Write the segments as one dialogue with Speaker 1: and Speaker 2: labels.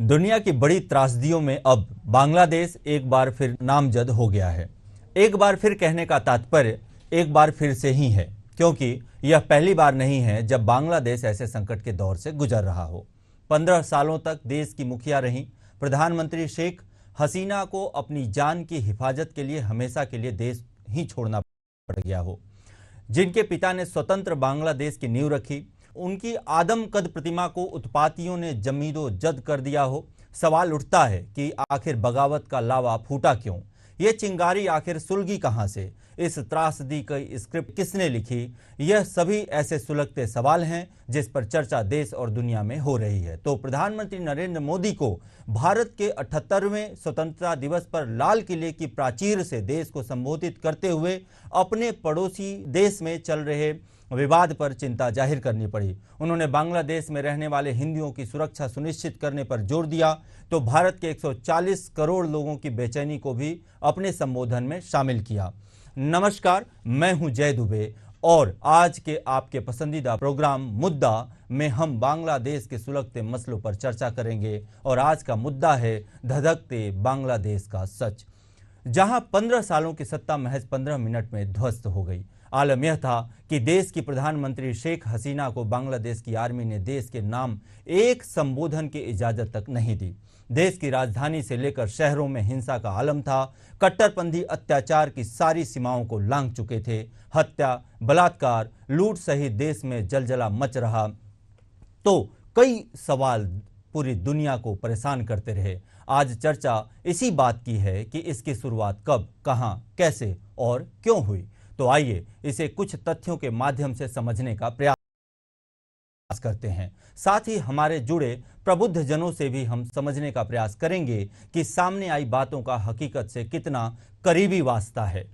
Speaker 1: दुनिया की बड़ी त्रासदियों में अब बांग्लादेश एक बार फिर नामजद हो गया है। एक बार फिर कहने का तात्पर्य एक बार फिर से ही है, क्योंकि यह पहली बार नहीं है जब बांग्लादेश ऐसे संकट के दौर से गुजर रहा हो। 15 सालों तक देश की मुखिया रहीं प्रधानमंत्री शेख हसीना को अपनी जान की हिफाजत के लिए हमेशा के लिए देश ही छोड़ना पड़ गया हो। जिनके पिता ने स्वतंत्र बांग्लादेश की नींव रखी, उनकी आदमकद प्रतिमा को उत्पातियों ने जमीदो जद कर दिया हो। सवाल उठता है कि आखिर बगावत का लावा फूटा क्यों? ये चिंगारी आखिर सुलगी कहां से? इस त्रासदी की स्क्रिप्ट किसने लिखी? यह सभी ऐसे सुलगते सवाल हैं जिस पर चर्चा देश और दुनिया में हो रही है। तो प्रधानमंत्री नरेंद्र मोदी को भारत के 78वें स्वतंत्रता दिवस पर लाल किले की प्राचीर से देश को संबोधित करते हुए अपने पड़ोसी देश में चल रहे विवाद पर चिंता जाहिर करनी पड़ी। उन्होंने बांग्लादेश में रहने वाले हिंदुओं की सुरक्षा सुनिश्चित करने पर जोर दिया, तो भारत के 140 करोड़ लोगों की बेचैनी को भी अपने संबोधन में शामिल किया। नमस्कार, मैं हूं जय दुबे और आज के आपके पसंदीदा प्रोग्राम मुद्दा में हम बांग्लादेश के सुलगते मसलों पर चर्चा करेंगे। और आज का मुद्दा है धधकते बांग्लादेश का सच, जहां 15 सालों की सत्ता महज 15 मिनट में ध्वस्त हो गई। आलम यह था कि देश की प्रधानमंत्री शेख हसीना को बांग्लादेश की आर्मी ने देश के नाम एक संबोधन की इजाजत तक नहीं दी। देश की राजधानी से लेकर शहरों में हिंसा का आलम था। कट्टरपंथी अत्याचार की सारी सीमाओं को लांघ चुके थे। हत्या, बलात्कार, लूट सहित देश में जलजला मच रहा। तो कई सवाल पूरी दुनिया को परेशान करते रहे। आज चर्चा इसी बात की है कि इसकी शुरुआत कब, कहां, कैसे और क्यों हुई। तो आइए इसे कुछ तथ्यों के माध्यम से समझने का प्रयास करते हैं। साथ ही हमारे जुड़े प्रबुद्ध जनों से भी हम समझने का प्रयास करेंगे कि सामने आई बातों का हकीकत से कितना करीबी वास्ता है।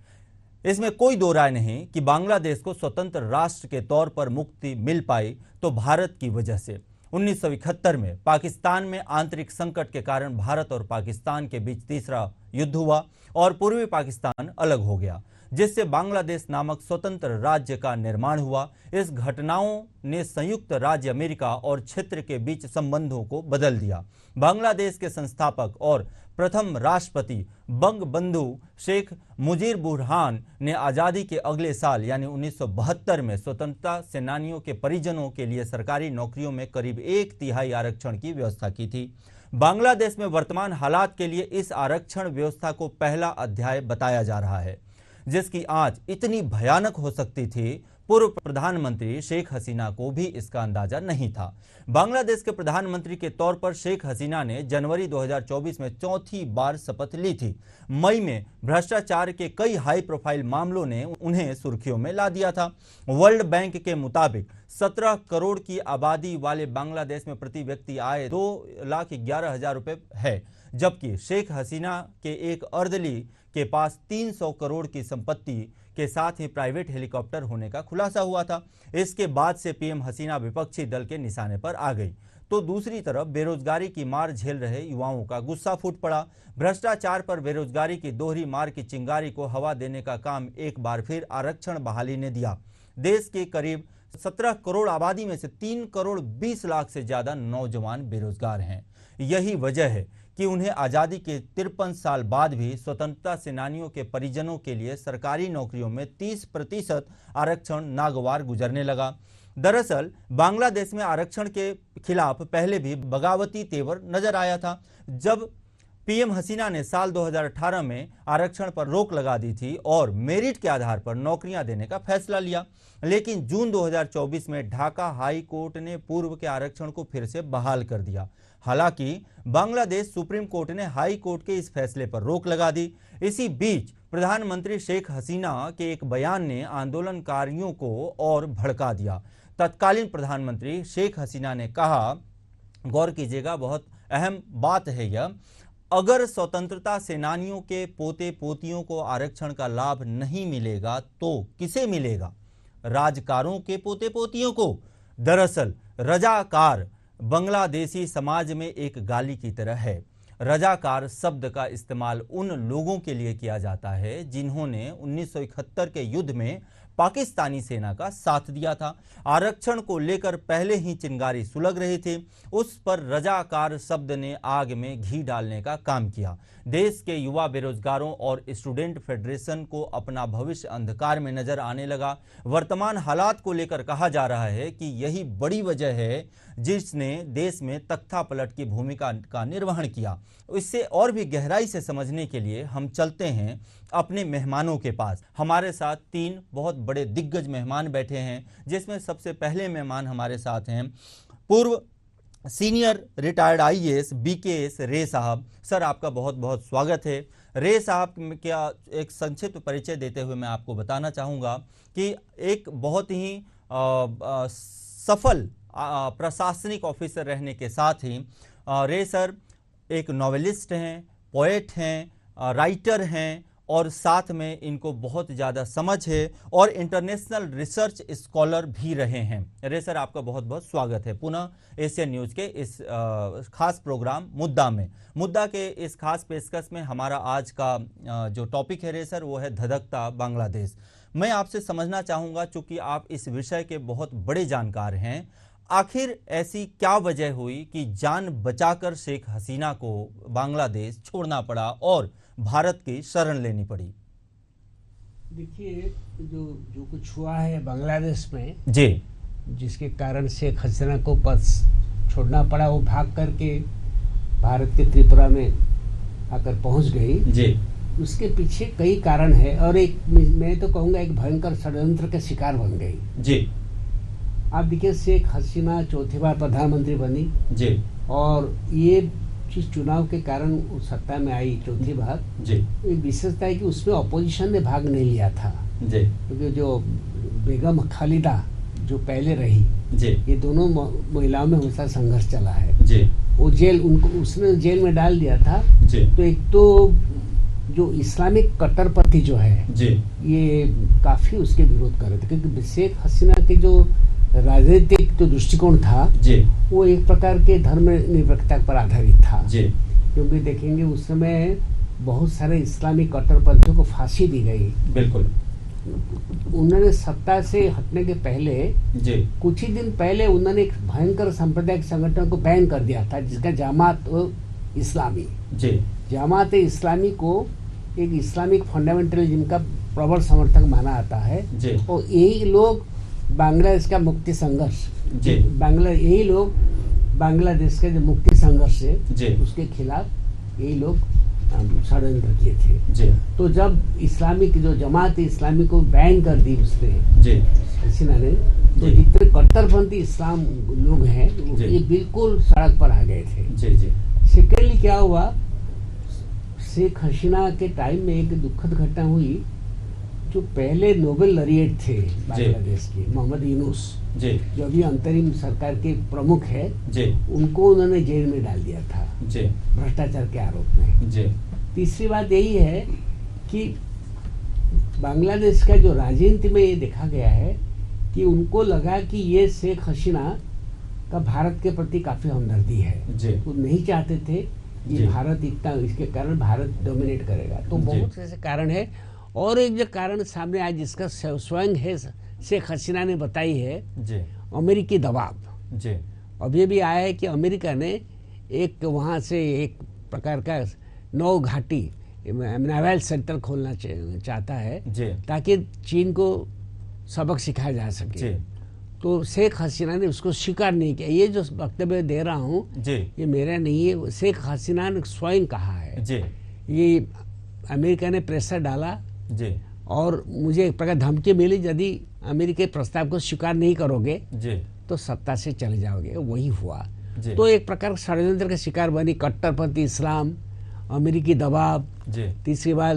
Speaker 1: इसमें कोई दो राय नहीं कि बांग्लादेश को स्वतंत्र राष्ट्र के तौर पर मुक्ति मिल पाई तो भारत की वजह से। 1971 में पाकिस्तान में आंतरिक संकट के कारण भारत और पाकिस्तान के बीच तीसरा युद्ध हुआ और पूर्वी पाकिस्तान अलग हो गया, जिससे बांग्लादेश नामक स्वतंत्र राज्य का निर्माण हुआ। इस घटनाओं ने संयुक्त राज्य अमेरिका और क्षेत्र के बीच संबंधों को बदल दिया। बांग्लादेश के संस्थापक और प्रथम राष्ट्रपति बंगबंधु शेख मुजीर बुरहान ने आज़ादी के अगले साल यानी 1972 में स्वतंत्रता सेनानियों के परिजनों के लिए सरकारी नौकरियों में करीब 1/3 आरक्षण की व्यवस्था की थी। बांग्लादेश में वर्तमान हालात के लिए इस आरक्षण व्यवस्था को पहला अध्याय बताया जा रहा है, जिसकी आंच इतनी भयानक हो सकती थी, पूर्व प्रधानमंत्री शेख हसीना को भी इसका अंदाजा नहीं था। बांग्लादेश के प्रधानमंत्री के तौर पर शेख हसीना ने जनवरी 2024 में चौथी बार शपथ ली थी। मई में भ्रष्टाचार के कई हाई प्रोफाइल मामलों ने उन्हें सुर्खियों में ला दिया था। वर्ल्ड बैंक के मुताबिक 17 करोड़ की आबादी वाले बांग्लादेश में प्रति व्यक्ति आय 2,11,000 रुपये है, जबकि शेख हसीना के एक अर्दली के पास 300 करोड़ की संपत्ति के साथ ही प्राइवेट हेलीकॉप्टर होने का खुलासा हुआ था। इसके बाद से पीएम हसीना विपक्षी दल के निशाने पर आ गई, तो दूसरी तरफ बेरोजगारी की मार झेल रहे युवाओं का गुस्सा फूट पड़ा। भ्रष्टाचार पर बेरोजगारी की दोहरी मार की चिंगारी को हवा देने का काम एक बार फिर आरक्षण बहाली ने दिया। देश के करीब 17 करोड़ आबादी में से 3 करोड़ 20 लाख से ज्यादा नौजवान बेरोजगार हैं। यही वजह है कि उन्हें आज़ादी के 53 साल बाद भी स्वतंत्रता सेनानियों के परिजनों के लिए सरकारी नौकरियों में 30% आरक्षण नागवार गुजरने लगा। दरअसल बांग्लादेश में आरक्षण के खिलाफ पहले भी बगावती तेवर नजर आया था। जब पीएम हसीना ने साल 2018 में आरक्षण पर रोक लगा दी थी और मेरिट के आधार पर नौकरियां देने का फैसला लिया, लेकिन जून 2024 में ढाका हाई कोर्ट ने पूर्व के आरक्षण को फिर से बहाल कर दिया। हालांकि बांग्लादेश सुप्रीम कोर्ट ने हाई कोर्ट के इस फैसले पर रोक लगा दी। इसी बीच प्रधानमंत्री शेख हसीना के एक बयान ने आंदोलनकारियों को और भड़का दिया। तत्कालीन प्रधानमंत्री शेख हसीना ने कहा, गौर कीजिएगा, बहुत अहम बात है यह, अगर स्वतंत्रता सेनानियों के पोते पोतियों को आरक्षण का लाभ नहीं मिलेगा तो किसे मिलेगा? राजकारों के पोते पोतियों को। दरअसल रजाकार बांग्लादेशी समाज में एक गाली की तरह है। रजाकार शब्द का इस्तेमाल उन लोगों के लिए किया जाता है जिन्होंने 1971 के युद्ध में पाकिस्तानी सेना का साथ दिया था। आरक्षण को लेकर पहले ही चिंगारी सुलग रही थी, उस पर रजाकार शब्द ने आग में घी डालने का काम किया। देश के युवा बेरोजगारों और स्टूडेंट फेडरेशन को अपना भविष्य अंधकार में नजर आने लगा। वर्तमान हालात को लेकर कहा जा रहा है कि यही बड़ी वजह है जिसने देश में तख्ता पलट की भूमिका का निर्वहन किया। इससे और भी गहराई से समझने के लिए हम चलते हैं अपने मेहमानों के पास। हमारे साथ 3 बहुत बड़े दिग्गज मेहमान बैठे हैं, जिसमें सबसे पहले मेहमान हमारे साथ हैं पूर्व सीनियर रिटायर्ड आईएएस बीकेएस रे साहब। सर, आपका बहुत बहुत स्वागत है। रे साहब क्या एक संक्षिप्त परिचय देते हुए मैं आपको बताना चाहूँगा कि एक बहुत ही सफल प्रशासनिक ऑफिसर रहने के साथ ही रे सर एक नॉवेलिस्ट हैं, पोएट हैं, राइटर हैं और साथ में इनको बहुत ज़्यादा समझ है और इंटरनेशनल रिसर्च स्कॉलर भी रहे हैं। रे सर, आपका बहुत बहुत स्वागत है पुनः एशियन न्यूज़ के इस खास प्रोग्राम मुद्दा में। मुद्दा के इस खास पेशकश में हमारा आज का जो टॉपिक है रे सर, वो है धधकता बांग्लादेश। मैं आपसे समझना चाहूँगा, चूँकि आप इस विषय के बहुत बड़े जानकार हैं, आखिर ऐसी क्या वजह हुई कि जान बचाकर शेख हसीना को बांग्लादेश छोड़ना पड़ा और भारत की शरण लेनी पड़ी?
Speaker 2: देखिए, जो कुछ हुआ है बांग्लादेश में
Speaker 1: जी,
Speaker 2: जिसके कारण शेख हसीना को पद छोड़ना पड़ा, वो भाग करके भारत के त्रिपुरा में आकर पहुंच गई
Speaker 1: जी,
Speaker 2: उसके पीछे कई कारण है और एक मैं तो कहूँगा एक भयंकर षड्यंत्र का शिकार बन गई
Speaker 1: जी।
Speaker 2: आप देखिए, शेख हसीना चौथी बार प्रधानमंत्री बनी
Speaker 1: जी,
Speaker 2: और ये जिस चुनाव के कारण उस सत्ता में आई चौथी बार
Speaker 1: जी,
Speaker 2: एक विशेषता है कि उसमें अपोजिशन ने भाग नहीं लिया था
Speaker 1: जी,
Speaker 2: क्योंकि जो बेगम खालिदा जो पहले रही
Speaker 1: जी,
Speaker 2: ये दोनों महिलाओं में हमेशा संघर्ष चला है
Speaker 1: जी,
Speaker 2: वो उसने जेल में डाल दिया था।
Speaker 1: जी,
Speaker 2: तो एक तो जो इस्लामिक कट्टरपंथी जो है
Speaker 1: जी,
Speaker 2: ये काफी उसके विरोध कर रहे थे क्योंकि शेख हसीना के जो राजनीतिक जो दृष्टिकोण था
Speaker 1: जी,
Speaker 2: वो एक प्रकार के धर्मनिरपेक्षता पर आधारित था
Speaker 1: जी,
Speaker 2: क्योंकि देखेंगे उस समय बहुत सारे इस्लामिक कट्टरपंथियों को फांसी दी गई।
Speaker 1: बिल्कुल।
Speaker 2: उन्होंने सत्ता से हटने के पहले
Speaker 1: जी,
Speaker 2: कुछ ही दिन पहले उन्होंने एक भयंकर सांप्रदायिक संगठन को बैन कर दिया था जिसका जमात इस्लामी।
Speaker 1: जी,
Speaker 2: जमात इस्लामी को एक इस्लामिक फंडामेंटलिज्म का प्रबल समर्थक माना आता है
Speaker 1: जी,
Speaker 2: और यही लोग बांग्लादेश का मुक्ति संघर्ष
Speaker 1: जी,
Speaker 2: यही लोग बांग्लादेश के जो मुक्ति संघर्ष है
Speaker 1: जी,
Speaker 2: उसके खिलाफ यही लोग षड्यंत्र किए थे।
Speaker 1: जी,
Speaker 2: तो जब इस्लामिक जो जमात इस्लामी को बैन कर दी उसने
Speaker 1: जी,
Speaker 2: हसीना ने, तो
Speaker 1: जी,
Speaker 2: जितने कट्टरपंथी इस्लाम लोग हैं ये बिल्कुल सड़क पर आ गए थे।
Speaker 1: जी, जी,
Speaker 2: सेकेंडली क्या हुआ, शेख हसीना के टाइम में एक दुखद घटना हुई। जो पहले नोबेल लॉरिएट थे बांग्लादेश के मोहम्मद यूनुस,
Speaker 1: जी,
Speaker 2: जो अभी अंतरिम सरकार के प्रमुख है,
Speaker 1: जी,
Speaker 2: उनको उन्होंने जेल में डाल दिया था
Speaker 1: जी,
Speaker 2: भ्रष्टाचार के आरोप में।
Speaker 1: जी,
Speaker 2: तीसरी बात यही है कि बांग्लादेश का जो राजनीति में ये देखा गया है कि उनको लगा कि ये शेख हसीना का भारत के प्रति काफी हमदर्दी है।
Speaker 1: जी,
Speaker 2: वो नहीं चाहते थे
Speaker 1: जी,
Speaker 2: ये भारत इतना, इसके कारण भारत डोमिनेट करेगा। तो बहुत से ऐसे कारण है और एक जो कारण सामने आया जिसका स्वयं है शेख हसीना ने बताई है,
Speaker 1: जी,
Speaker 2: अमेरिकी दबाव।
Speaker 1: जी,
Speaker 2: अब ये भी आया है कि अमेरिका ने एक वहाँ से एक प्रकार का नौ घाटी नेवल सेंटर खोलना चाहता है
Speaker 1: जी,
Speaker 2: ताकि चीन को सबक सिखाया जा सके।
Speaker 1: जी,
Speaker 2: तो शेख हसीना ने उसको स्वीकार नहीं किया। ये जो वक्तव्य दे रहा हूँ
Speaker 1: जी,
Speaker 2: ये मेरा नहीं है, शेख हसीना ने स्वयं कहा है।
Speaker 1: जी,
Speaker 2: ये अमेरिका ने प्रेशर डाला
Speaker 1: जी,
Speaker 2: और मुझे एक प्रकार धमकी मिली, यदि अमेरिकी प्रस्ताव को स्वीकार नहीं करोगे
Speaker 1: जी,
Speaker 2: तो सत्ता से चले जाओगे। वही हुआ।
Speaker 1: जी,
Speaker 2: तो एक प्रकार षड्यंत्र का शिकार बनी कट्टरपंथी इस्लाम, अमेरिकी दबाव।
Speaker 1: जी,
Speaker 2: तीसरी बार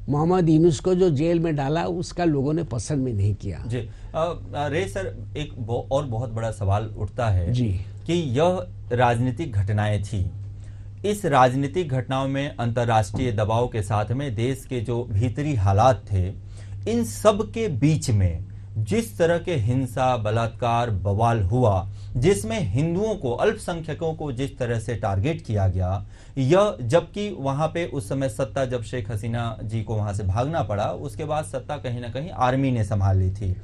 Speaker 2: मोहम्मद यूनुस को जो जेल में डाला उसका लोगों ने पसंद में नहीं किया।
Speaker 1: जी। रे सर, एक और बहुत बड़ा सवाल उठता है
Speaker 2: जी
Speaker 1: कि यह राजनीतिक घटनाएं थी। इस राजनीतिक घटनाओं में अंतर्राष्ट्रीय दबाव के साथ में देश के जो भीतरी हालात थे, इन सब के बीच में जिस तरह के हिंसा, बलात्कार, बवाल हुआ, जिसमें हिंदुओं को, अल्पसंख्यकों को जिस तरह से टारगेट किया गया, यह जबकि वहां पे उस समय सत्ता, जब शेख हसीना जी को वहां से भागना पड़ा, उसके बाद सत्ता कहीं ना कहीं आर्मी ने संभाल ली थी।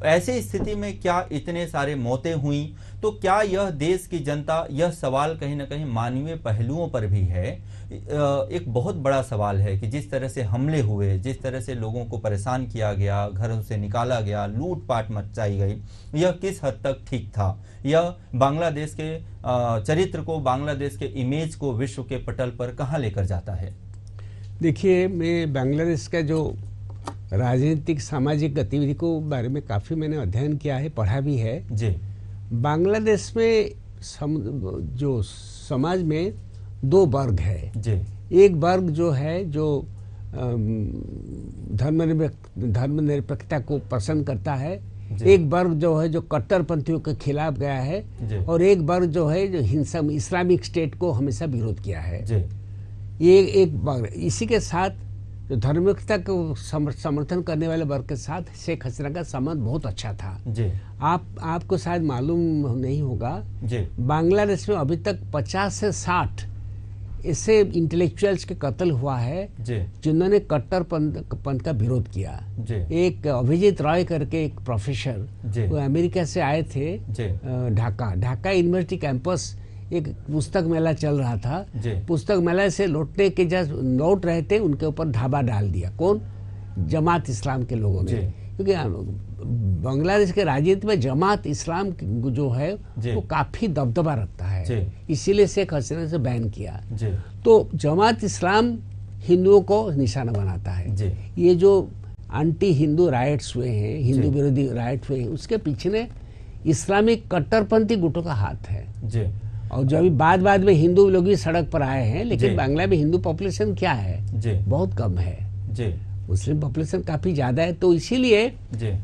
Speaker 1: ऐसी स्थिति में क्या इतने सारे मौतें हुई? तो क्या यह देश की जनता, यह सवाल कहीं ना कहीं मानवीय पहलुओं पर भी है, एक बहुत बड़ा सवाल है कि जिस तरह से हमले हुए, जिस तरह से लोगों को परेशान किया गया, घरों से निकाला गया, लूटपाट मचाई गई, यह किस हद तक ठीक था? यह बांग्लादेश के चरित्र को, बांग्लादेश के इमेज को विश्व के पटल पर कहाँ लेकर जाता है?
Speaker 2: देखिए, मैं बांग्लादेश का जो राजनीतिक सामाजिक गतिविधि को बारे में काफ़ी मैंने अध्ययन किया है, पढ़ा भी है
Speaker 1: जी। बांग्लादेश
Speaker 2: में जो समाज में दो वर्ग है
Speaker 1: जी।
Speaker 2: एक वर्ग जो है जो धर्मनिरपेक्षता को पसंद करता है, एक वर्ग जो है जो कट्टरपंथियों के खिलाफ गया है, और एक वर्ग जो है जो हिंसा, इस्लामिक स्टेट को हमेशा विरोध किया है। ये एक वर्ग। इसी के साथ जो धर्मनिरपेक्षता को समर्थन करने वाले वर्ग के साथ शेख हसीना का संबंध बहुत अच्छा था।
Speaker 1: जी।
Speaker 2: आपको शायद मालूम नहीं होगा, बांग्लादेश में अभी तक 50 से 60 ऐसे इंटेलेक्चुअल्स के कत्ल हुआ है जिन्होंने कट्टरपंथ का विरोध किया। एक अभिजीत रॉय करके एक प्रोफेसर, वो अमेरिका से आए थे, ढाका यूनिवर्सिटी कैंपस एक पुस्तक मेला चल रहा था। पुस्तक मेला से लौटने के जब लौट रहे थे, उनके ऊपर ढाबा डाल दिया। कौन? जमात इस्लाम के लोगों ने। क्योंकि बांग्लादेश के राजनीति में जमात इस्लाम जो है वो काफी दबदबा रखता है, इसीलिए शेख हसीना से बैन किया। तो जमात इस्लाम हिंदुओं को निशाना बनाता है। ये जो एंटी हिंदू राइट्स हुए हैं, हिंदू विरोधी राइट्स हुए हैं, उसके पीछे इस्लामिक कट्टरपंथी गुटों का हाथ है। और जो अभी बाद में हिंदू लोग भी सड़क पर आए हैं, लेकिन बांग्ला में हिंदू पॉपुलेशन क्या है? बहुत कम है। मुस्लिम पॉपुलेशन काफी ज्यादा है। तो इसीलिए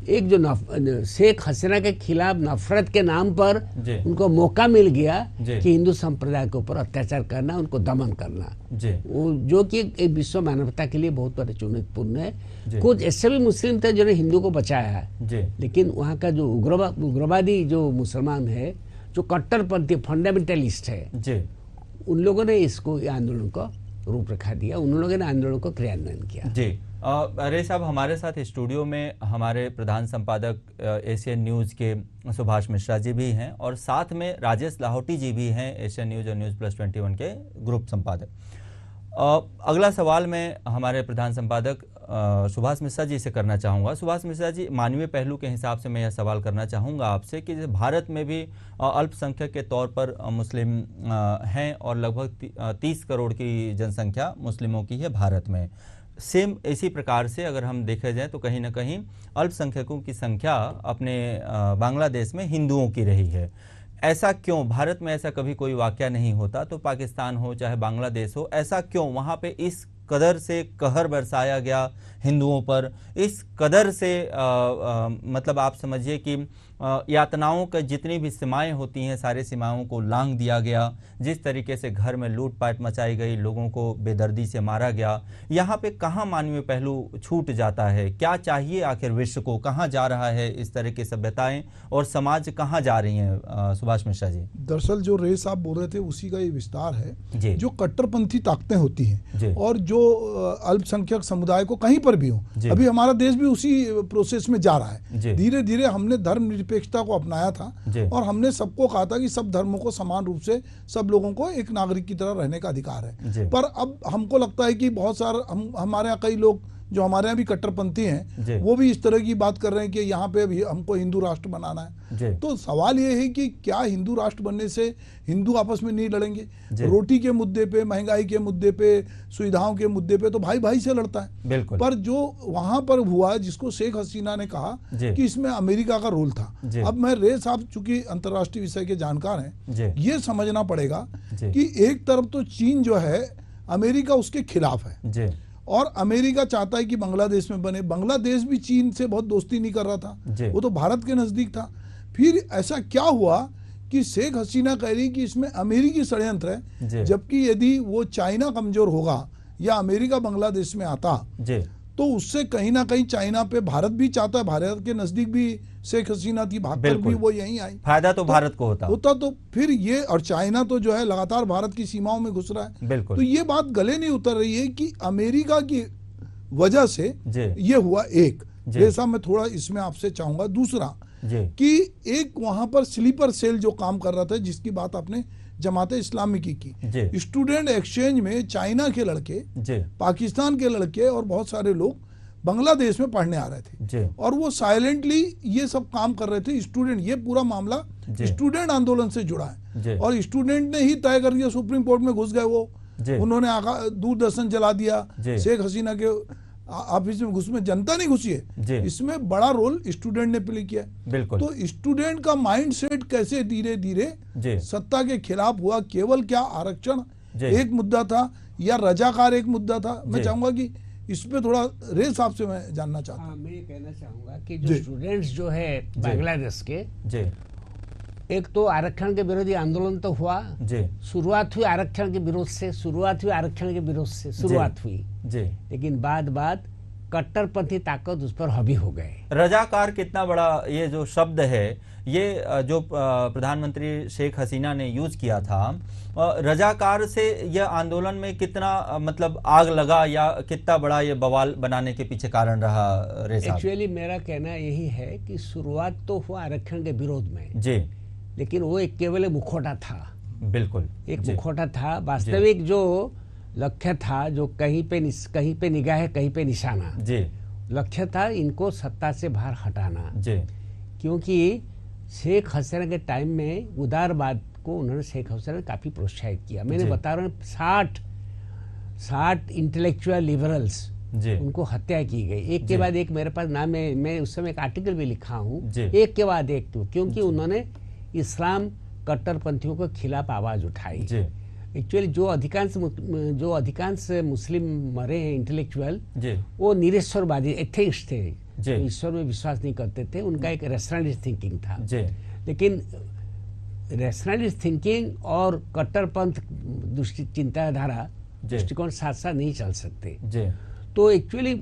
Speaker 2: एक जो शेख हसीना के खिलाफ नफरत के नाम पर उनको मौका मिल गया कि हिंदू संप्रदाय के ऊपर अत्याचार करना, उनको दमन करना, जो कि एक विश्व मानवता के लिए बहुत बड़े चुनौतीपूर्ण है। कुछ ऐसे भी मुस्लिम थे जिन्होंने हिंदू को बचाया है, लेकिन वहाँ का जो उग्रवादी जो मुसलमान है, जो कट्टरपंथी फंडामेंटलिस्ट है, उन लोगों ने इसको आंदोलन को रूपरेखा दिया, उन लोगों ने आंदोलन को क्रियान्वयन किया।
Speaker 1: जी। अरे साहब, हमारे साथ स्टूडियो में हमारे प्रधान संपादक एशियन न्यूज़ के सुभाष मिश्रा जी भी हैं, और साथ में राजेश लाहौटी जी भी हैं, एशियन न्यूज़ और न्यूज़ प्लस 21 के ग्रुप संपादक। अगला सवाल मैं हमारे प्रधान संपादक सुभाष मिश्रा जी से करना चाहूँगा। सुभाष मिश्रा जी, मानवीय पहलू के हिसाब से मैं यह सवाल करना चाहूँगा आपसे कि भारत में भी अल्पसंख्यक के तौर पर मुस्लिम हैं, और लगभग 30 करोड़ की जनसंख्या मुस्लिमों की है भारत में। सेम इसी प्रकार से अगर हम देखा जाए तो कहीं ना कहीं अल्पसंख्यकों की संख्या अपने बांग्लादेश में हिंदुओं की रही है। ऐसा क्यों? भारत में ऐसा कभी कोई वाकया नहीं होता, तो पाकिस्तान हो चाहे बांग्लादेश हो, ऐसा क्यों वहाँ पे इस कदर से कहर बरसाया गया हिंदुओं पर, इस कदर से मतलब आप समझिए कि यातनाओं का जितनी भी सीमाएं होती हैं, सारे सीमाओं को लांघ दिया गया, जिस तरीके से घर में लूटपाट मचाई गई, लोगों को बेदर्दी से मारा गया। यहाँ पे कहाँ मानवीय पहलू छूट जाता है? क्या चाहिए आखिर विश्व को? कहाँ जा रहा है इस तरह की सभ्यताएं और समाज कहाँ जा रही हैं? सुभाष मिश्रा जी।
Speaker 3: दरअसल जो रे साहब बोल रहे थे उसी का ये विस्तार है। जो कट्टरपंथी ताकतें होती हैं और जो अल्पसंख्यक समुदाय को कहीं पर भी हो, अभी हमारा देश भी उसी प्रोसेस में जा रहा है। धीरे धीरे हमने धर्मनिरपेक्षता को अपनाया था और हमने सबको कहा था कि सब धर्मों को समान रूप से सब लोगों को एक नागरिक की तरह रहने का अधिकार है। पर अब हमको लगता है कि बहुत सारे हमारे यहाँ कई लोग जो हमारे यहाँ भी कट्टरपंथी हैं, वो भी इस तरह की बात कर रहे हैं कि यहाँ पे भी हमको हिंदू राष्ट्र बनाना है। तो सवाल ये है कि क्या हिंदू राष्ट्र बनने से हिंदू आपस में नहीं लड़ेंगे? रोटी के मुद्दे पे, महंगाई के मुद्दे पे, सुविधाओं के मुद्दे पे तो भाई भाई से लड़ता है। पर जो वहां पर हुआ, जिसको शेख हसीना ने कहा कि इसमें अमेरिका का रोल था। अब मैं रे साहब चूंकि अंतर्राष्ट्रीय विषय के जानकार हैं, ये समझना पड़ेगा कि एक तरफ तो चीन जो है, अमेरिका उसके खिलाफ है और अमेरिका चाहता है कि बांग्लादेश में बने। बांग्लादेश भी चीन से बहुत दोस्ती नहीं कर रहा था, वो तो भारत के नजदीक था। फिर ऐसा क्या हुआ कि शेख हसीना कह रही कि इसमें अमेरिकी षड्यंत्र है, जबकि यदि वो चाइना कमजोर होगा या अमेरिका बांग्लादेश में आता तो उससे कहीं ना कहीं चाइना पे भारत भी चाहता है, भारत के नजदीक भी शेख हसीना थी, भागकर भी वो यहीं आई,
Speaker 1: फायदा तो भारत को होता
Speaker 3: तो फिर ये, और चाइना तो जो है लगातार भारत की सीमाओं में घुस रहा है।
Speaker 1: बिल्कुल।
Speaker 3: तो ये बात गले नहीं उतर रही है कि अमेरिका की वजह से ये हुआ। एक जैसा मैं थोड़ा इसमें आपसे चाहूंगा, दूसरा कि एक वहां पर स्लीपर सेल जो काम कर रहा था, जिसकी बात आपने जमाते इस्लामी की स्टूडेंट एक्सचेंज में चाइना के लड़के, पाकिस्तान के लड़के और बहुत सारे लोग बांग्लादेश में पढ़ने आ रहे थे और वो साइलेंटली ये सब काम कर रहे थे। स्टूडेंट, ये पूरा मामला स्टूडेंट आंदोलन से जुड़ा है और स्टूडेंट ने ही तय कर दिया, सुप्रीम कोर्ट में घुस गए वो, उन्होंने दूरदर्शन जला दिया, शेख हसीना के ऑफिस में घुस में, जनता नहीं घुसी है, इसमें बड़ा रोल स्टूडेंट ने प्ले किया।
Speaker 1: बिल्कुल।
Speaker 3: तो स्टूडेंट का माइंडसेट कैसे धीरे धीरे सत्ता के खिलाफ हुआ। केवल क्या आरक्षण एक मुद्दा था या रजाकार एक मुद्दा था? मैं चाहूंगा कि इस पे थोड़ा रे साहब से मैं जानना चाहता हूँ।
Speaker 2: मैं ये कहना चाहूंगा कि जो स्टूडेंट्स जो है बांग्लादेश के, एक तो आरक्षण के विरोधी आंदोलन तो हुआ, शुरुआत हुई आरक्षण के विरोध से, शुरुआत हुई, लेकिन बाद कट्टरपंथी ताकत उस पर हावी हो गए।
Speaker 1: रजाकार कितना बड़ा ये जो शब्द है, ये जो प्रधानमंत्री शेख हसीना ने यूज किया था, रजाकार से यह आंदोलन में कितना मतलब आग लगा या कितना बड़ा ये बवाल बनाने के पीछे कारण रहा?
Speaker 2: एक्चुअली मेरा कहना यही है कि शुरुआत तो हुआ आरक्षण के विरोध में लेकिन वो एक केवल मुखौटा था।
Speaker 1: बिल्कुल,
Speaker 2: एक मुखौटा था। वास्तविक जो लक्ष्य था, जो कहीं पे निगाह, कहीं पे निशाना, लक्ष्य था इनको सत्ता से बाहर हटाना। क्योंकि शेख हसीना के टाइम में उदारवाद को उन्होंने, शेख हसीना ने काफी प्रोत्साहित किया। मैंने बता रहा हूँ 60 इंटेलेक्चुअल लिबरल्स, उनको हत्या की गई, एक के बाद एक। मेरे पास नाम है, मैं उस समय एक आर्टिकल भी लिखा हूँ, एक के बाद एक, क्योंकि उन्होंने इस्लाम कट्टरपंथियों के खिलाफ आवाज उठाई। एक्चुअली जो अधिकांश मुस्लिम मरे हैं इंटेलेक्चुअल, वो निरीश्वरवादी एथेइस्ट थे, ईश्वर में विश्वास नहीं करते थे। उनका एक रैशनलिस्ट थिंकिंग था, लेकिन रैशनलिस्ट थिंकिंग और कट्टरपंथ चिंताधारा दृष्टिकोण साथ साथ नहीं चल सकते। तो एक्चुअली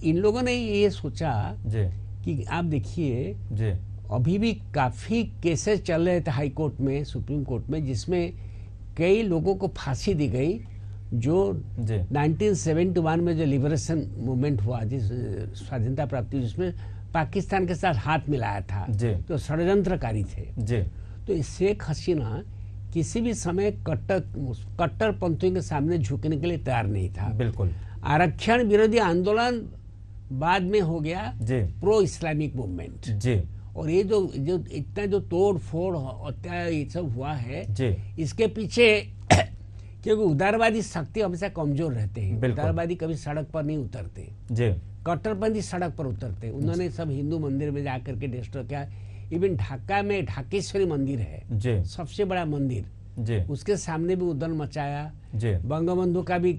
Speaker 2: इन लोगों ने ये सोचा कि आप देखिए अभी भी काफी केसेस चल रहे थे हाई कोर्ट में, सुप्रीम कोर्ट में, जिसमें कई लोगों को फांसी दी गई जो 1971 में जो लिबरेशन मूवमेंट हुआ, जिस स्वाधीनता प्राप्ति, जिसमें पाकिस्तान के साथ हाथ मिलाया था, तो षड्यंत्रकारी थे। तो शेख हसीना किसी भी समय कट्टरपंथियों के सामने झुकने के लिए तैयार नहीं था।
Speaker 1: बिल्कुल।
Speaker 2: आरक्षण विरोधी आंदोलन बाद में हो गया प्रो इस्लामिक मूवमेंट, और ये जो इतना जो तोड़ फोड़ ये सब हुआ है, इसके पीछे क्योंकि उदारवादी शक्ति हमेशा कमजोर रहते हैं। उदारवादी कभी सड़क पर नहीं उतरते, कट्टरपंथी सड़क पर उतरते। उन्होंने सब हिंदू मंदिर में जाकर के डिस्ट्रॉय किया। इवन ढाका में ढाकेश्वरी मंदिर है, सबसे बड़ा मंदिर, उसके सामने भी उद्यम मचाया। बंगबंधु का भी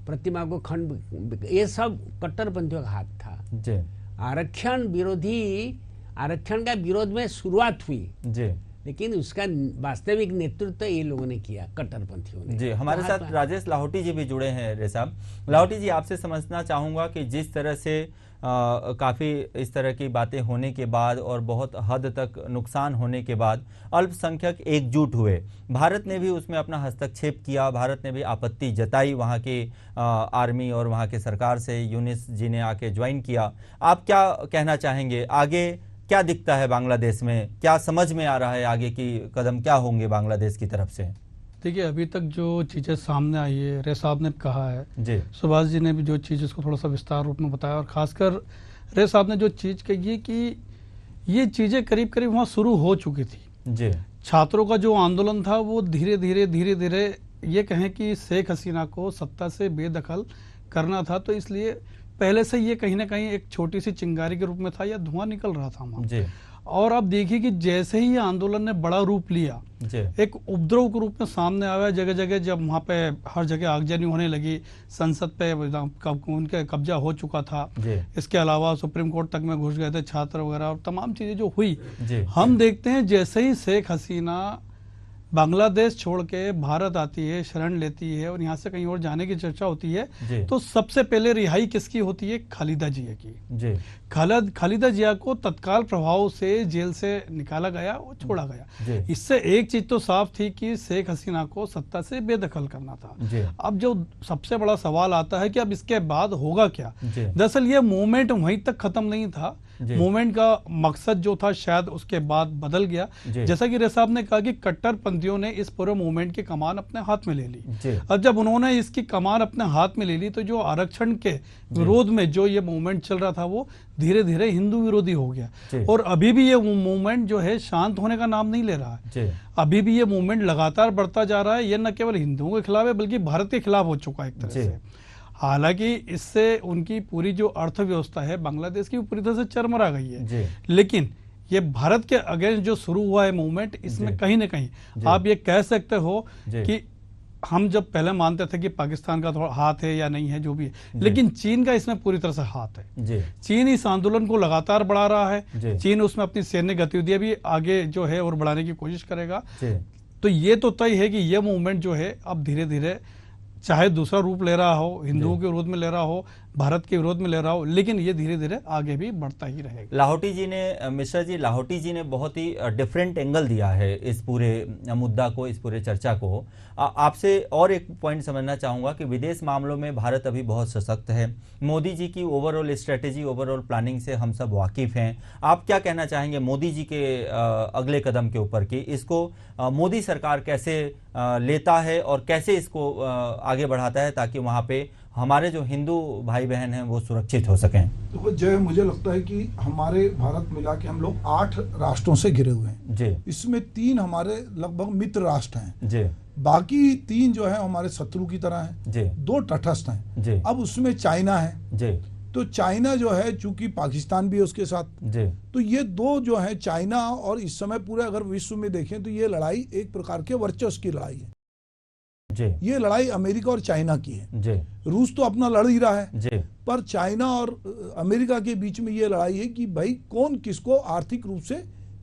Speaker 2: प्रतिमा को खंड, ये सब कट्टरपंथियों का हाथ था। आरक्षण का विरोध में शुरुआत हुई, लेकिन उसका वास्तविक नेतृत्व ये लोगों ने किया, कट्टरपंथियों ने।
Speaker 1: हमारे साथ राजेश लाहौटी जी भी जुड़े हैं। रे साहब, लाहौटी जी, आपसे समझना चाहूंगा कि जिस तरह से काफ़ी इस तरह की बातें होने के बाद और बहुत हद तक नुकसान होने के बाद अल्पसंख्यक एकजुट हुए, भारत ने भी उसमें अपना हस्तक्षेप किया, भारत ने भी आपत्ति जताई वहाँ के आर्मी और वहाँ के सरकार से। यूनिस जी ने आके ज्वाइन किया। आप क्या कहना चाहेंगे, आगे क्या दिखता है बांग्लादेश में, क्या समझ में आ रहा है, आगे की कदम क्या होंगे बांग्लादेश की तरफ से?
Speaker 4: देखिए, अभी तक जो चीज़ें सामने आई है, रे साहब ने कहा है, सुभाष जी ने भी जो चीज़ उसको थोड़ा सा विस्तार रूप में बताया, और खासकर रे साहब ने जो चीज़ कही है कि ये चीज़ें करीब करीब वहाँ शुरू हो चुकी थी। छात्रों का जो आंदोलन था वो धीरे धीरे ये कहें कि शेख हसीना को सत्ता से बेदखल करना था, तो इसलिए पहले से ये कहीं ना कहीं एक छोटी सी चिंगारी के रूप में था या धुआं निकल रहा था वहाँ। और आप देखिए कि जैसे ही ये आंदोलन ने बड़ा रूप लिया, एक उपद्रव के रूप में सामने आया जगह जगह, जब वहाँ पे हर जगह आगजनी होने लगी, संसद पे उनके कब्जा हो चुका था, इसके अलावा सुप्रीम कोर्ट तक में घुस गए थे छात्र वगैरह, और तमाम चीजें जो हुई, हम देखते हैं जैसे ही शेख हसीना बांग्लादेश छोड़ के भारत आती है, शरण लेती है और यहाँ से कहीं और जाने की चर्चा होती है, तो सबसे पहले रिहाई किसकी होती है? खालिदा जिया की। खालिदा जिया को तत्काल प्रभाव से जेल से निकाला गया और छोड़ा गया। इससे एक चीज तो साफ थी कि शेख हसीना को सत्ता से बेदखल करना था। अब जो सबसे बड़ा सवाल आता है कि अब इसके बाद होगा क्या? दरअसल ये मूवमेंट वहीं तक खत्म नहीं था, मूवमेंट का मकसद जो था शायद उसके बाद बदल गया। जैसा कि रे साहब ने कहा कि कट्टरपंथियों ने इस पूरे मूवमेंट की कमान अपने हाथ में ले ली। अब जब उन्होंने इसकी कमान अपने हाथ में ले ली तो जो आरक्षण के विरोध में जो ये मूवमेंट चल रहा था वो धीरे धीरे हिंदू विरोधी हो गया। और अभी भी ये मूवमेंट जो है शांत होने का नाम नहीं ले रहा है। अभी भी ये मूवमेंट लगातार बढ़ता जा रहा है। ये न केवल हिंदुओं के खिलाफ है बल्कि भारत के खिलाफ हो चुका है एक तरह से। हालांकि इससे उनकी पूरी जो अर्थव्यवस्था है बांग्लादेश की, वो पूरी तरह से चरमरा गई है। लेकिन ये भारत के अगेंस्ट जो शुरू हुआ है मूवमेंट, इसमें कहीं ना कहीं आप ये कह सकते हो कि हम जब पहले मानते थे कि पाकिस्तान का थोड़ा हाथ है या नहीं है, जो भी है, लेकिन चीन का इसमें पूरी तरह से हाथ है। चीन इस आंदोलन को लगातार बढ़ा रहा है। चीन उसमें अपनी सैन्य गतिविधियां भी आगे जो है और बढ़ाने की कोशिश करेगा। तो ये तो तय है कि ये मूवमेंट जो है अब धीरे धीरे चाहे दूसरा रूप ले रहा हो, हिंदुओं के विरोध में ले रहा हो, भारत के विरोध में ले रहा हो, लेकिन ये धीरे धीरे आगे भी बढ़ता ही रहेगा।
Speaker 1: लाहौटी जी ने, मिश्रा जी, लाहौटी जी ने बहुत ही डिफरेंट एंगल दिया है इस पूरे मुद्दा को, इस पूरे चर्चा को। आपसे और एक पॉइंट समझना चाहूंगा कि विदेश मामलों में भारत अभी बहुत सशक्त है। मोदी जी की ओवरऑल स्ट्रेटेजी, ओवरऑल प्लानिंग से हम सब वाकिफ हैं। आप क्या कहना चाहेंगे मोदी जी के अगले कदम के ऊपर कि इसको मोदी सरकार कैसे लेता है और कैसे इसको आगे बढ़ाता है ताकि वहाँ पे हमारे जो हिंदू भाई बहन हैं वो सुरक्षित हो सकें?
Speaker 3: देखो जय, मुझे लगता है कि हमारे भारत मिला के हम लोग 8 राष्ट्रों से घिरे हुए हैं जी। इसमें 3 हमारे लगभग मित्र राष्ट्र हैं जी। बाकी 3 जो है हमारे शत्रु की तरह हैं जी। 2 तटस्थ हैं जी। अब उसमें चाइना है जी। तो चाइना जो है चूंकि पाकिस्तान भी है उसके साथ जी। तो ये 2 जो है चाइना और इस समय पूरे अगर विश्व में देखें तो ये लड़ाई एक प्रकार के वर्चस्व की लड़ाई है जी। ये लड़ाई अमेरिका और चाइना की है जी। रूस तो अपना लड़ ही रहा है जी। पर चाइना और अमेरिका के बीच में ये लड़ाई है कि भाई कौन किसको आर्थिक रूप से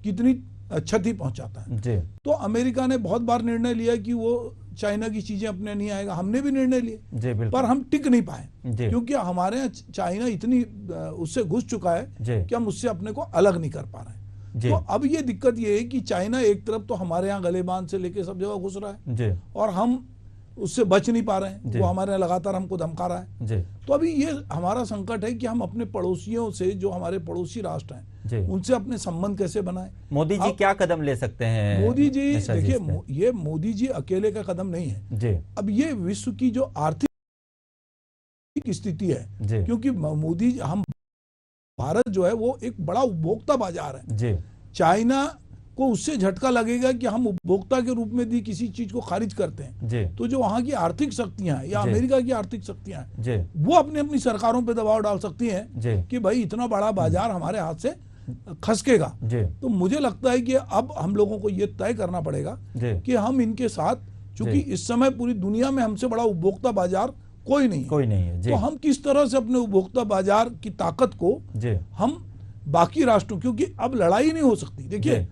Speaker 3: कितनी क्षति पहुंचाता है जी। तो अमेरिका ने बहुत बार निर्णय लिया कि वो चाइना की चीजें अपने नहीं आएगा। हमने भी निर्णय लिए पर हम टिक नहीं पाए क्योंकि हमारे यहाँ चाइना इतनी उससे घुस चुका है कि हम उससे अपने को अलग नहीं कर पा रहे हैं। तो अब ये दिक्कत ये है कि चाइना एक तरफ तो हमारे यहाँ गलेबान से लेके सब जगह घुस रहा है और हम उससे बच नहीं पा रहे हैं। वो हमारे लगातार हमको धमका रहा है। तो अभी ये हमारा संकट है कि हम अपने पड़ोसियों से, जो हमारे पड़ोसी राष्ट्र हैं, उनसे अपने संबंध कैसे बनाएं।
Speaker 1: मोदी जी क्या कदम ले सकते हैं?
Speaker 3: मोदी जी देखिए, ये मोदी जी अकेले का कदम नहीं है। अब ये विश्व की जो आर्थिक स्थिति है, क्योंकि मोदी, हम भारत जो है वो एक बड़ा उपभोक्ता बाजार है। चाइना को उससे झटका लगेगा कि हम उपभोक्ता के रूप में दी किसी चीज को खारिज करते हैं। तो जो वहां की आर्थिक शक्तियां हैं या अमेरिका की आर्थिक शक्तियां हैं, वो अपनी सरकारों पे दबाव डाल सकती हैं कि भाई इतना बड़ा बाजार हमारे हाथ से खसकेगा। तो मुझे लगता है कि अब हम लोगों को ये तय करना पड़ेगा कि हम इनके साथ, चूंकि इस समय पूरी दुनिया में हमसे बड़ा उपभोक्ता बाजार कोई नहीं है, तो हम किस तरह से अपने उपभोक्ता बाजार की ताकत को हम बाकी राष्ट्रों, क्योंकि अब लड़ाई नहीं हो सकती। देखिए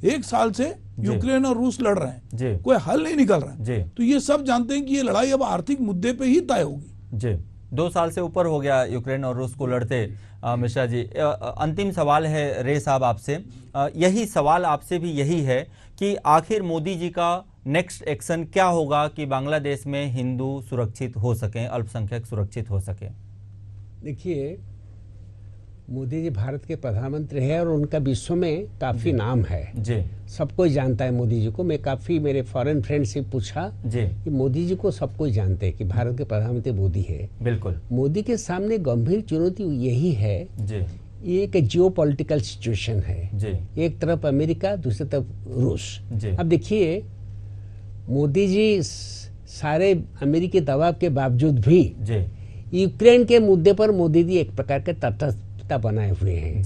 Speaker 3: 1 साल से यूक्रेन और रूस लड़ रहे हैं, कोई हल नहीं निकल रहा है। तो ये सब जानते हैं कि ये लड़ाई अब आर्थिक मुद्दे पे ही तय होगी
Speaker 1: जी। 2 साल से ऊपर हो गया यूक्रेन और रूस को लड़ते। मिश्रा जी, अंतिम सवाल है रे साहब आपसे, यही सवाल आपसे भी यही है कि आखिर मोदी जी का नेक्स्ट एक्शन क्या होगा कि बांग्लादेश में हिंदू सुरक्षित हो सकें, अल्पसंख्यक सुरक्षित हो सकें?
Speaker 2: देखिए, मोदी जी भारत के प्रधानमंत्री है और उनका विश्व में काफी नाम है जी। सब कोई जानता है मोदी जी को। मैं काफी मेरे फॉरेन फ्रेंड से पूछा जी कि मोदी जी को सब कोई जानते हैं कि भारत के प्रधानमंत्री मोदी है। बिल्कुल। मोदी के सामने गंभीर चुनौती यही है जी। ये एक जियोपॉलिटिकल सिचुएशन है जी। एक तरफ अमेरिका, दूसरी तरफ रूस। अब देखिए, मोदी जी सारे अमेरिकी दबाव के बावजूद भी यूक्रेन के मुद्दे पर मोदी जी एक प्रकार के तटस्थता बनाए हुए हैं।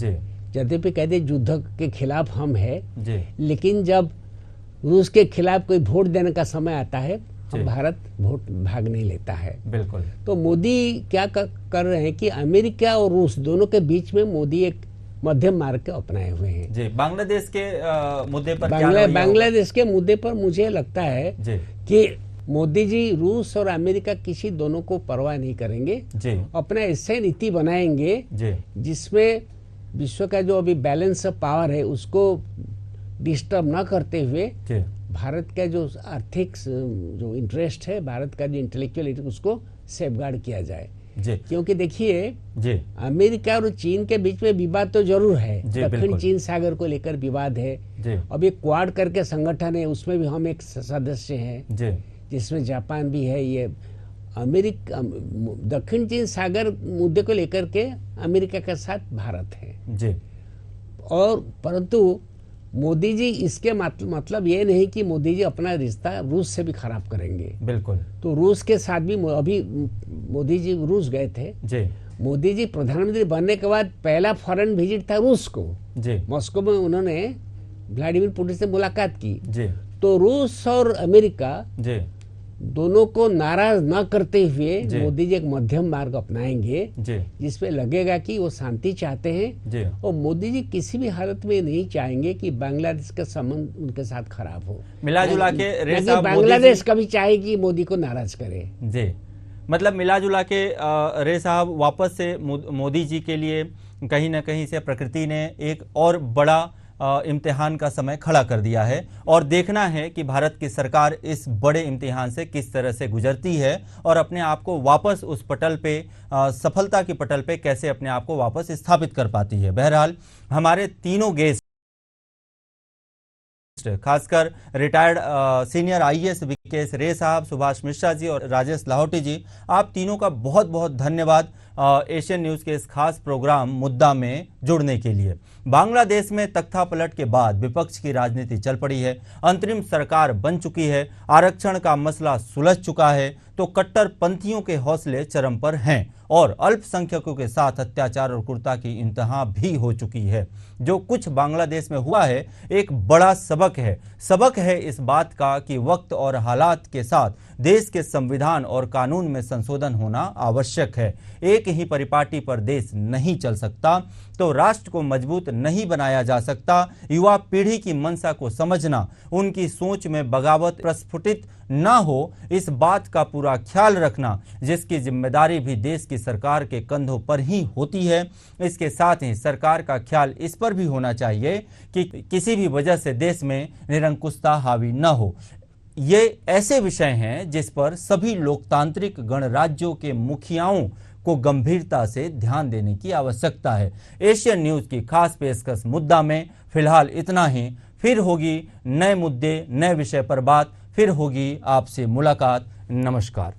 Speaker 2: यद्यपि कहते युद्ध के खिलाफ हम हैं, लेकिन जब रूस के खिलाफ कोई वोट देने का समय आता है, भारत वोट भाग नहीं लेता है। बिल्कुल। तो मोदी क्या कर रहे हैं कि अमेरिका और रूस दोनों के बीच में मोदी एक मध्यम मार्ग के अपनाए हुए हैं।
Speaker 1: जी, बांग्लादेश के मुद्दे पर
Speaker 2: बांग्लादेश के मुद्दे पर मुझे लगता है कि मोदी जी रूस और अमेरिका किसी दोनों को परवाह नहीं करेंगे जी। अपना ऐसे नीति बनाएंगे जिसमें विश्व का जो अभी बैलेंस ऑफ पावर है उसको डिस्टर्ब न करते हुए भारत का जो आर्थिक जो इंटरेस्ट है, भारत का जो इंटेलेक्चुअल उसको सेफगार्ड किया जाए जी। क्योंकि देखिए अमेरिका और चीन के बीच में विवाद तो जरूर है, दक्षिण चीन सागर को लेकर विवाद है। अब ये क्वाड करके संगठन है, उसमें भी हम एक सदस्य हैं जिसमें जापान भी है। ये अमेरिका दक्षिण चीन सागर मुद्दे को लेकर के अमेरिका के साथ भारत है जी। और परंतु मोदी जी इसके मतलब ये नहीं कि मोदी जी अपना रिश्ता रूस से भी खराब करेंगे। बिल्कुल। तो रूस के साथ भी अभी मोदी जी रूस गए थे जी। मोदी जी प्रधानमंत्री बनने के बाद पहला फॉरेन विजिट था रूस को जी। मॉस्को में उन्होंने व्लादिमीर पुतिन से मुलाकात की जी। तो रूस और अमेरिका जी दोनों को नाराज न करते हुए मोदी जी एक मध्यम मार्ग अपनाएंगे जिसपे लगेगा कि वो शांति चाहते हैं और मोदी जी किसी भी हालत में नहीं चाहेंगे कि बांग्लादेश का संबंध उनके साथ खराब हो। मिला जुला के बांग्लादेश कभी चाहे कि मोदी को नाराज करे
Speaker 1: जी। मतलब मिला जुला के रे साहब वापस से मोदी जी के लिए कहीं ना कहीं से प्रकृति ने एक और बड़ा इम्तिहान का समय खड़ा कर दिया है और देखना है कि भारत की सरकार इस बड़े इम्तिहान से किस तरह से गुजरती है और अपने आप को वापस उस पटल पे सफलता की पटल पे कैसे अपने आप को वापस स्थापित कर पाती है। बहरहाल हमारे तीनों गेस्ट, खासकर रिटायर्ड सीनियर आईएएस विकेश रे साहब, सुभाष मिश्रा जी और राजेश लाहौटी जी, आप तीनों का बहुत बहुत धन्यवाद एशियन न्यूज के इस खास प्रोग्राम मुद्दा में जुड़ने के लिए। बांग्लादेश में तख्तापलट के बाद विपक्ष की राजनीति चल पड़ी है, अंतरिम सरकार बन चुकी है, आरक्षण का मसला सुलझ चुका है, तो कट्टरपंथियों के हौसले चरम पर हैं और अल्पसंख्यकों के साथ अत्याचार और क्रूरता की इंतहा भी हो चुकी है। जो कुछ बांग्लादेश में हुआ है एक बड़ा सबक है इस बात का कि वक्त और हालात के साथ देश के संविधान और कानून में संशोधन होना आवश्यक है। एक ही परिपाटी पर देश नहीं चल सकता, तो राष्ट्र को मजबूत नहीं बनाया जा सकता। युवा पीढ़ी की मंशा को समझना, उनकी सोच में बगावत प्रस्फुटित ना हो, इस बात का पूरा ख्याल रखना, जिसकी जिम्मेदारी भी देश की सरकार के कंधों पर ही होती है। इसके साथ ही सरकार का ख्याल इस पर भी होना चाहिए कि किसी भी वजह से देश में निरंकुशता हावी न हो। ये ऐसे विषय हैं जिस पर सभी लोकतांत्रिक गणराज्यों के मुखियाओं को गंभीरता से ध्यान देने की आवश्यकता है। एशियन न्यूज की खास पेशकश मुद्दा में फिलहाल इतना ही। फिर होगी नए मुद्दे, नए विषय पर बात, फिर होगी आपसे मुलाकात। नमस्कार।